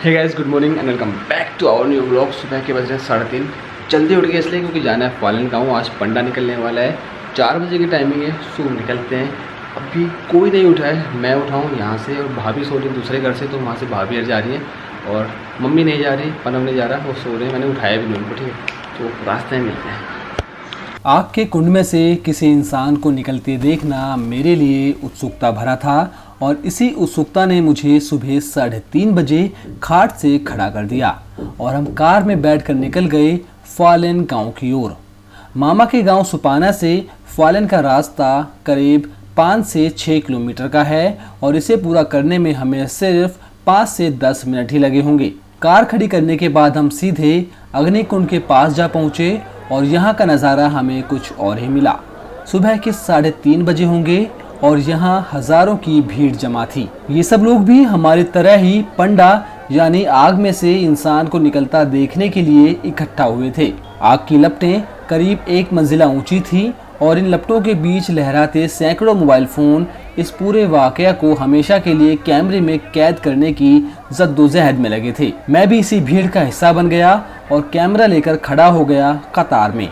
Hey guys, good morning and welcome back to our new blog. सुबह के बज रहे 3:30। जल्दी उठ गए इसलिए क्योंकि जाना है फॉलन गाँव। आज पंडा निकलने वाला है, 4 बजे की टाइमिंग है। सो निकलते हैं। अभी कोई नहीं उठा है, मैं उठाऊँ यहाँ से और भाभी सो रही दूसरे घर से, तो वहाँ से भाभी जा रही है और मम्मी नहीं जा रही, पनम नहीं जा रहा, वो सो रहे हैं। मैंने उठाया भी नहीं उनको, ठीक है। तो रास्ते में मिलते हैं। आग के कुंड में से किसी इंसान को निकलते देखना मेरे लिए उत्सुकता भरा था और इसी उत्सुकता ने मुझे सुबह 3:30 बजे खाट से खड़ा कर दिया और हम कार में बैठकर निकल गए फॉलन गांव की ओर। मामा के गांव सुपाना से फॉलन का रास्ता करीब 5 से 6 किलोमीटर का है और इसे पूरा करने में हमें सिर्फ 5 से 10 मिनट ही लगे होंगे। कार खड़ी करने के बाद हम सीधे अग्निकुंड के पास जा पहुंचे और यहाँ का नज़ारा हमें कुछ और ही मिला। सुबह के 3:30 बजे होंगे और यहाँ हजारों की भीड़ जमा थी। ये सब लोग भी हमारी तरह ही पंडा यानी आग में से इंसान को निकलता देखने के लिए इकट्ठा हुए थे। आग की लपटें करीब 1 मंजिला ऊंची थी और इन लपटों के बीच लहराते सैकड़ों मोबाइल फोन इस पूरे वाकया को हमेशा के लिए कैमरे में कैद करने की जद्दोजहद में लगे थे। मैं भी इसी भीड़ का हिस्सा बन गया और कैमरा लेकर खड़ा हो गया कतार में,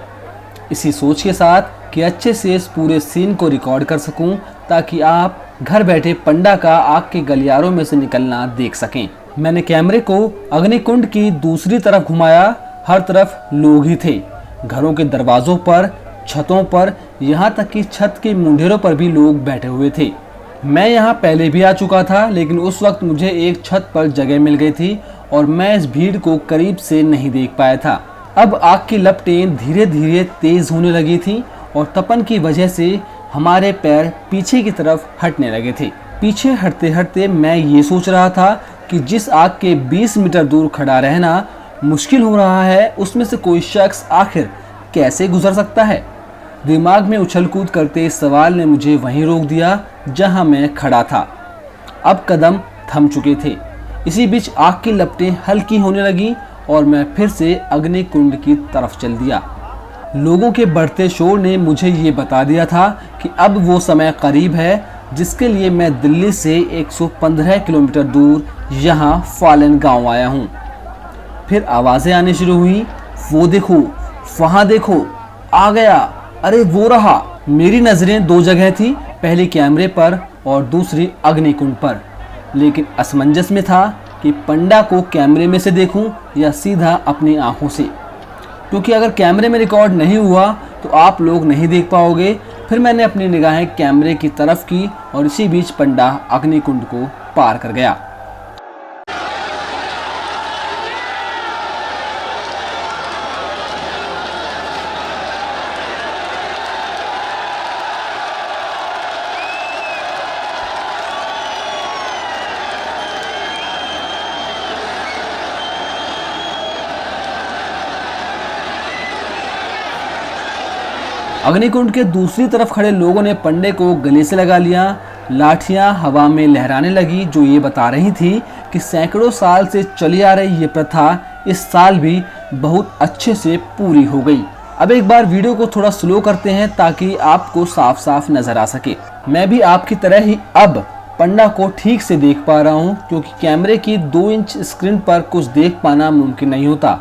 इसी सोच के साथ कि अच्छे से इस पूरे सीन को रिकॉर्ड कर सकूं ताकि आप घर बैठे पंडा का आग के गलियारों में से निकलना देख सकें। मैंने कैमरे को अग्निकुंड की दूसरी तरफ घुमाया। हर तरफ लोग ही थे, घरों के दरवाजों पर, छतों पर, यहाँ तक कि छत के मुंडेरों पर भी लोग बैठे हुए थे। मैं यहाँ पहले भी आ चुका था, लेकिन उस वक्त मुझे एक छत पर जगह मिल गई थी और मैं इस भीड़ को करीब से नहीं देख पाया था। अब आग की लपटें धीरे धीरे तेज होने लगी थी और तपन की वजह से हमारे पैर पीछे की तरफ हटने लगे थे। पीछे हटते हटते मैं ये सोच रहा था कि जिस आग के 20 मीटर दूर खड़ा रहना मुश्किल हो रहा है, उसमें से कोई शख्स आखिर कैसे गुजर सकता है। दिमाग में उछल कूद करते इस सवाल ने मुझे वहीं रोक दिया जहां मैं खड़ा था। अब कदम थम चुके थे। इसी बीच आग की लपटें हल्की होने लगी और मैं फिर से अग्निकुंड की तरफ चल दिया। लोगों के बढ़ते शोर ने मुझे ये बता दिया था कि अब वो समय करीब है जिसके लिए मैं दिल्ली से 115 किलोमीटर दूर यहाँ फॉलन गांव आया हूँ। फिर आवाज़ें आनी शुरू हुई, वो देखो, वहाँ देखो, आ गया, अरे वो रहा। मेरी नज़रें 2 जगह थी, पहली कैमरे पर और दूसरी अग्निकुंड पर, लेकिन असमंजस में था कि पंडा को कैमरे में से देखूं या सीधा अपनी आंखों से, क्योंकि अगर कैमरे में रिकॉर्ड नहीं हुआ तो आप लोग नहीं देख पाओगे। फिर मैंने अपनी निगाहें कैमरे की तरफ की और इसी बीच पंडा अग्निकुंड को पार कर गया। अग्निकुंड के दूसरी तरफ खड़े लोगों ने पंडे को गले से लगा लिया। लाठियां हवा में लहराने लगी, जो ये बता रही थी कि सैकड़ों साल से चली आ रही ये प्रथा इस साल भी बहुत अच्छे से पूरी हो गई। अब एक बार वीडियो को थोड़ा स्लो करते हैं ताकि आपको साफ साफ नजर आ सके। मैं भी आपकी तरह ही अब पंडा को ठीक से देख पा रहा हूँ, क्योंकि कैमरे की 2 इंच स्क्रीन पर कुछ देख पाना मुमकिन नहीं होता।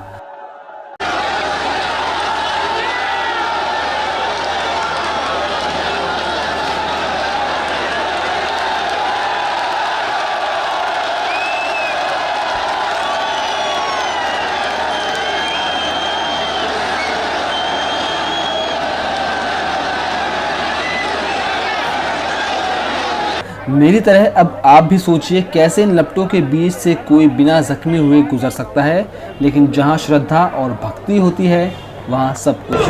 मेरी तरह अब आप भी सोचिए कैसे इन लपटों के बीच से कोई बिना जख्मी हुए गुजर सकता है। लेकिन जहां श्रद्धा और भक्ति होती है वहां सब कुछ।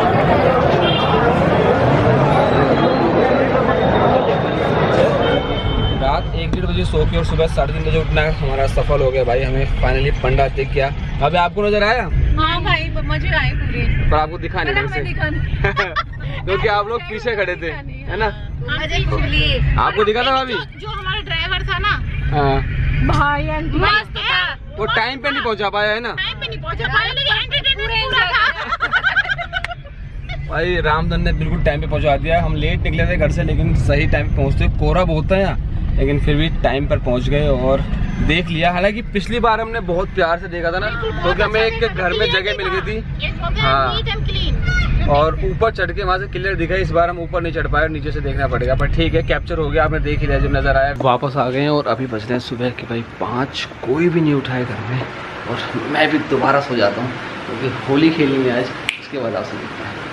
रात 1-1:30 बजे सो के और सुबह 3:30 बजे उठना हमारा सफल हो गया भाई। हमें फाइनली पंडा दिख गया। अभी आपको नजर आया? हाँ भाई, मुझे आए पूरे, पर आपको दिखा नहीं क्योंकि आप लोग पीछे खड़े थे, है ना? आपको दिखा था भाभी? जो हमारा ड्राइवर था ना, हाँ भाई मस्त था। वो टाइम पे नहीं पहुंचा पाया, है ना? टाइम पे नहीं पहुंचा पाया, लेकिन एंटरटेनमेंट पूरा था। भाई रामधन ने बिल्कुल टाइम पे पहुंचा दिया। हम लेट निकले थे घर से, लेकिन सही टाइम पे पहुंचते। कोहरा बहुत है यहाँ, लेकिन फिर भी टाइम पर पहुंच गए और देख लिया। हालांकि पिछली बार हमने बहुत प्यार से देखा था ना, क्योंकि हमें एक घर में जगह मिल गई थी। हाँ, और ऊपर चढ़ के वहाँ से क्लियर दिखा। इस बार हम ऊपर नहीं चढ़ पाए, नीचे से देखना पड़ेगा। पर ठीक है, कैप्चर हो गया, आपने देख ही लिया जो नज़र आया। वापस आ गए हैं और अभी बज रहे हैं सुबह के भाई 5। कोई भी नहीं उठाए घर में, और मैं भी दोबारा सो जाता हूँ क्योंकि होली खेलेंगे आज, उसके बाद आपसे देखते हैं।